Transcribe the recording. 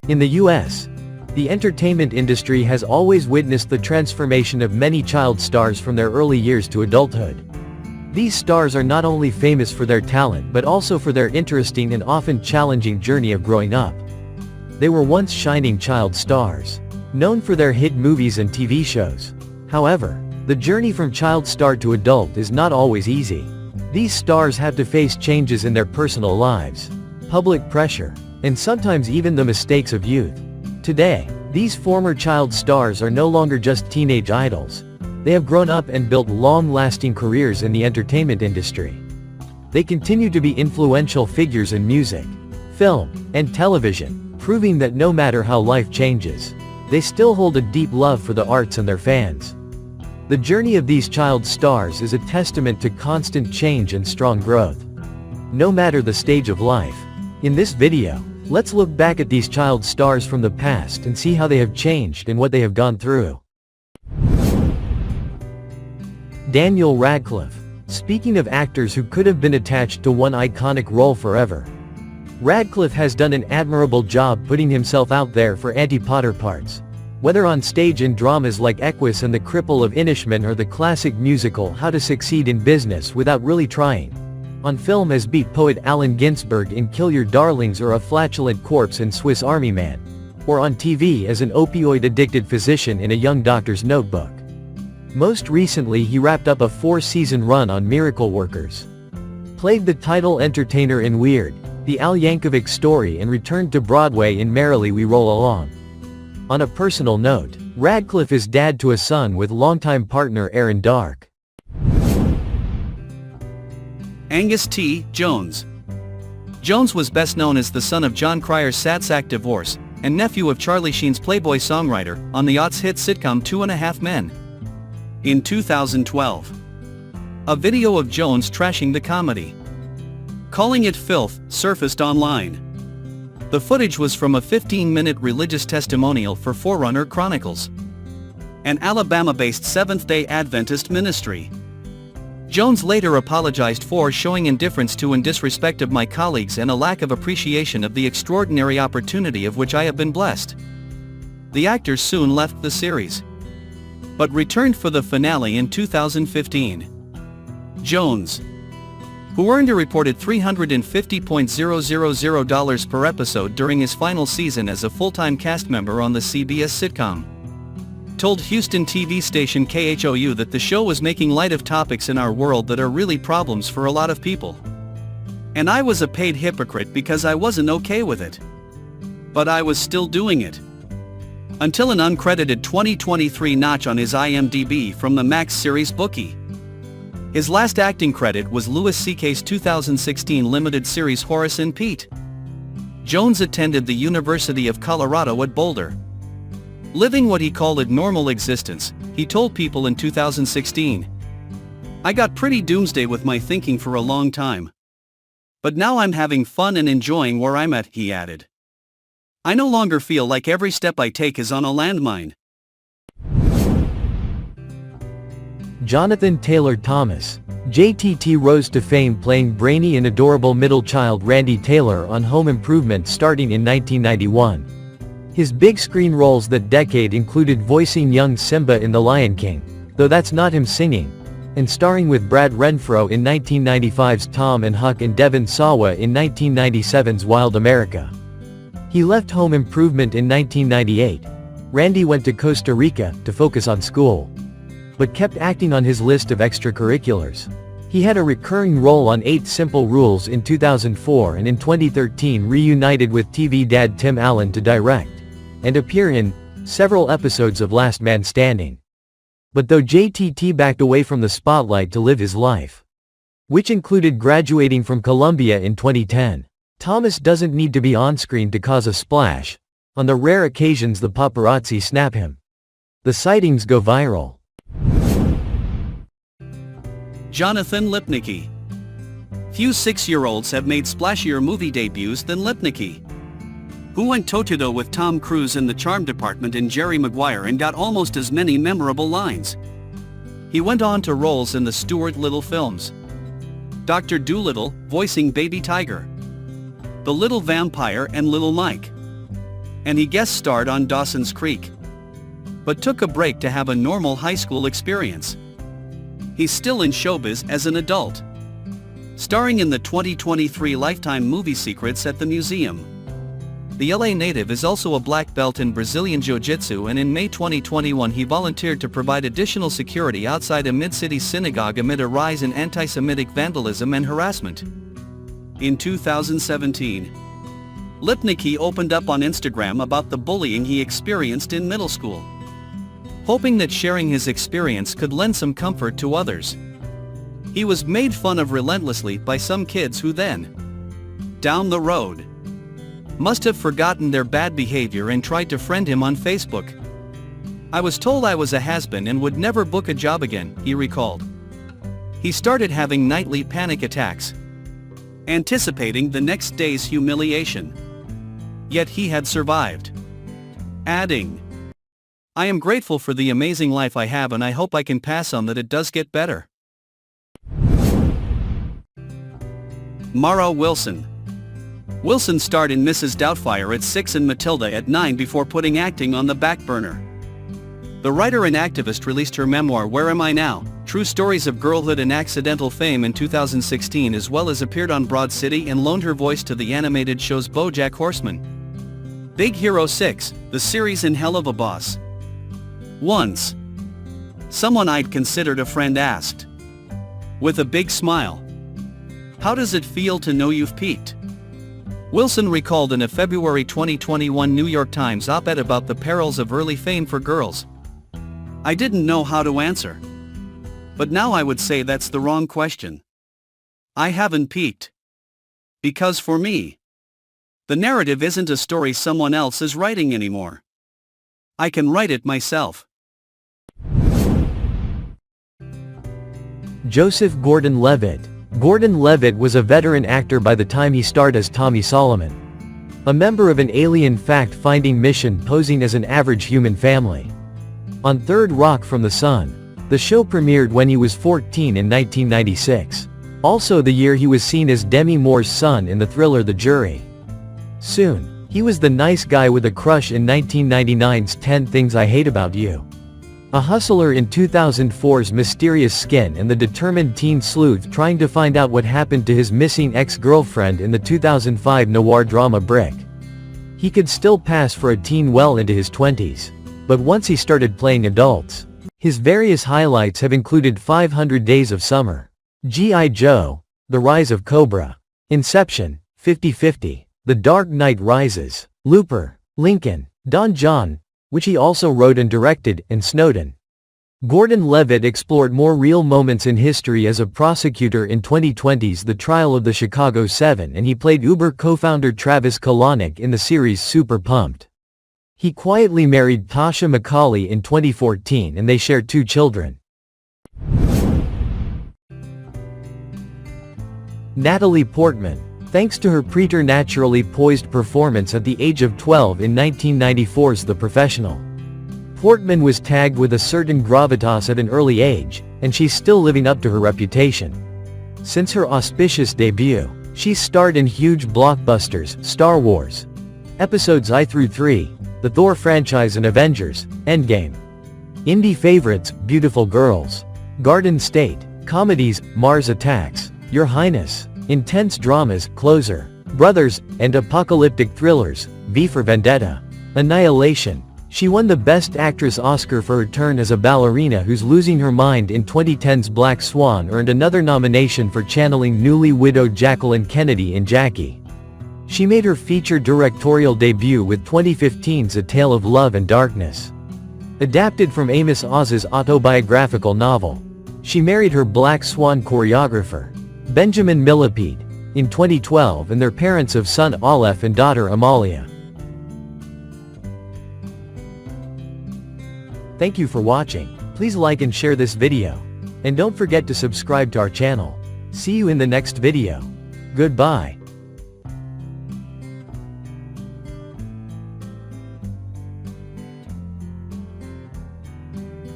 In the US, the entertainment industry has always witnessed the transformation of many child stars from their early years to adulthood. These stars are not only famous for their talent but also for their interesting and often challenging journey of growing up. They were once shining child stars, known for their hit movies and TV shows. However, the journey from child star to adult is not always easy. These stars have to face changes in their personal lives, public pressure, and sometimes even the mistakes of youth. Today, these former child stars are no longer just teenage idols. They have grown up and built long-lasting careers in the entertainment industry. They continue to be influential figures in music, film, and television, proving that no matter how life changes, they still hold a deep love for the arts and their fans. The journey of these child stars is a testament to constant change and strong growth, no matter the stage of life. In this video, let's look back at these child stars from the past and see how they have changed and what they have gone through. Daniel Radcliffe. Speaking of actors who could have been attached to one iconic role forever, Radcliffe has done an admirable job putting himself out there for anti-Potter parts. Whether on stage in dramas like Equus and the Cripple of Inishmaan or the classic musical How to Succeed in Business Without Really Trying, on film as beat poet Allen Ginsberg in Kill Your Darlings or a flatulent corpse in Swiss Army Man, or on TV as an opioid-addicted physician in A Young Doctor's Notebook. Most recently he wrapped up a 4-season run on Miracle Workers, played the title entertainer in Weird, the Al Yankovic Story, and returned to Broadway in Merrily We Roll Along. On a personal note, Radcliffe is dad to a son with longtime partner Aaron Dark. Angus T Jones. Jones was best known as the son of John Cryer's sad sack divorce, and nephew of Charlie Sheen's Playboy songwriter, on the aughts hit sitcom 2.5 Men. In 2012, a video of Jones trashing the comedy, calling it filth, surfaced online. The footage was from a 15-minute religious testimonial for Forerunner Chronicles, an Alabama-based Seventh-day Adventist ministry. Jones later apologized for showing indifference to and disrespect of my colleagues and a lack of appreciation of the extraordinary opportunity of which I have been blessed. The actor soon left the series, but returned for the finale in 2015. Jones, who earned a reported $350,000 per episode during his final season as a full-time cast member on the CBS sitcom, told Houston TV station KHOU that the show was making light of topics in our world that are really problems for a lot of people. And I was a paid hypocrite because I wasn't okay with it. But I was still doing it. Until an uncredited 2023 notch on his IMDb from the Max series Bookie. His last acting credit was Louis C.K.'s 2016 limited series Horace and Pete. Jones attended the University of Colorado at Boulder, living what he called a normal existence. He told People in 2016, "I got pretty doomsday with my thinking for a long time. But now I'm having fun and enjoying where I'm at," he added. "I no longer feel like every step I take is on a landmine." Jonathan Taylor Thomas. JTT rose to fame playing brainy and adorable middle child Randy Taylor on Home Improvement starting in 1991. His big screen roles that decade included voicing young Simba in The Lion King, though that's not him singing, and starring with Brad Renfro in 1995's Tom and Huck and Devon Sawa in 1997's Wild America. He left Home Improvement in 1998. Randy went to Costa Rica to focus on school, but kept acting on his list of extracurriculars. He had a recurring role on 8 Simple Rules in 2004 and in 2013 reunited with TV dad Tim Allen to direct and appear in several episodes of Last Man Standing. But though JTT backed away from the spotlight to live his life, which included graduating from Columbia in 2010, Thomas doesn't need to be on-screen to cause a splash, on the rare occasions the paparazzi snap him. The sightings go viral. Jonathan Lipnicki. Few 6-year-olds have made splashier movie debuts than Lipnicki, who went toe-to-toe with Tom Cruise in the charm department in Jerry Maguire and got almost as many memorable lines. He went on to roles in the Stuart Little films, Dr. Dolittle, voicing Baby Tiger, The Little Vampire and Little Mike, and he guest starred on Dawson's Creek, but took a break to have a normal high school experience. He's still in showbiz as an adult, starring in the 2023 Lifetime movie Secrets at the Museum. The LA native is also a black belt in Brazilian Jiu-Jitsu, and in May 2021 he volunteered to provide additional security outside a mid-city synagogue amid a rise in anti-Semitic vandalism and harassment. In 2017, Lipnicki opened up on Instagram about the bullying he experienced in middle school, hoping that sharing his experience could lend some comfort to others. He was made fun of relentlessly by some kids who then, down the road, must have forgotten their bad behavior and tried to friend him on Facebook. "I was told I was a has-been and would never book a job again," he recalled. He started having nightly panic attacks, anticipating the next day's humiliation. Yet he had survived, adding, "I am grateful for the amazing life I have, and I hope I can pass on that it does get better." Mara Wilson. Wilson starred in Mrs. Doubtfire at 6 and Matilda at 9 before putting acting on the back burner. The writer and activist released her memoir Where Am I Now? True Stories of Girlhood and Accidental Fame in 2016, as well as appeared on Broad City and loaned her voice to the animated shows BoJack Horseman, Big Hero 6, the series, and Hell of a Boss. Once, someone I'd considered a friend asked, with a big smile, "How does it feel to know you've peaked?" Wilson recalled in a February 2021 New York Times op-ed about the perils of early fame for girls. "I didn't know how to answer. But now I would say that's the wrong question. I haven't peaked. Because for me, the narrative isn't a story someone else is writing anymore. I can write it myself." Joseph Gordon-Levitt. Gordon-Levitt was a veteran actor by the time he starred as Tommy Solomon, a member of an alien fact-finding mission posing as an average human family. On Third Rock from the Sun, the show premiered when he was 14 in 1996, also the year he was seen as Demi Moore's son in the thriller The Jury. Soon, he was the nice guy with a crush in 1999's 10 Things I Hate About You, a hustler in 2004's Mysterious Skin, and the determined teen sleuth trying to find out what happened to his missing ex-girlfriend in the 2005 noir drama Brick. He could still pass for a teen well into his 20s. But once he started playing adults, his various highlights have included 500 Days of Summer, G.I. Joe, The Rise of Cobra, Inception, 50-50, The Dark Knight Rises, Looper, Lincoln, Don John, which he also wrote and directed, and Snowden. Gordon-Levitt explored more real moments in history as a prosecutor in 2020's The Trial of the Chicago 7, and he played Uber co-founder Travis Kalanick in the series Super Pumped. He quietly married Tasha McCauley in 2014, and they share 2 children. Natalie Portman. Thanks to her preternaturally poised performance at the age of 12 in 1994's The Professional, Portman was tagged with a certain gravitas at an early age, and she's still living up to her reputation. Since her auspicious debut, she's starred in huge blockbusters, Star Wars Episodes I through 3, the Thor franchise, and Avengers: Endgame. Indie favorites: Beautiful Girls, Garden State, comedies: Mars Attacks, Your Highness, intense dramas: Closer, Brothers, and apocalyptic thrillers: V for Vendetta, Annihilation. She won the Best Actress Oscar for her turn as a ballerina who's losing her mind in 2010's Black Swan, earned another nomination for channeling newly widowed Jacqueline Kennedy in Jackie. She made her feature directorial debut with 2015's A Tale of Love and Darkness, adapted from Amos Oz's autobiographical novel. She married her Black Swan choreographer, Benjamin Millipede, in 2012, and their parents of son Aleph and daughter Amalia. Thank you for watching. Please like and share this video. And don't forget to subscribe to our channel. See you in the next video. Goodbye.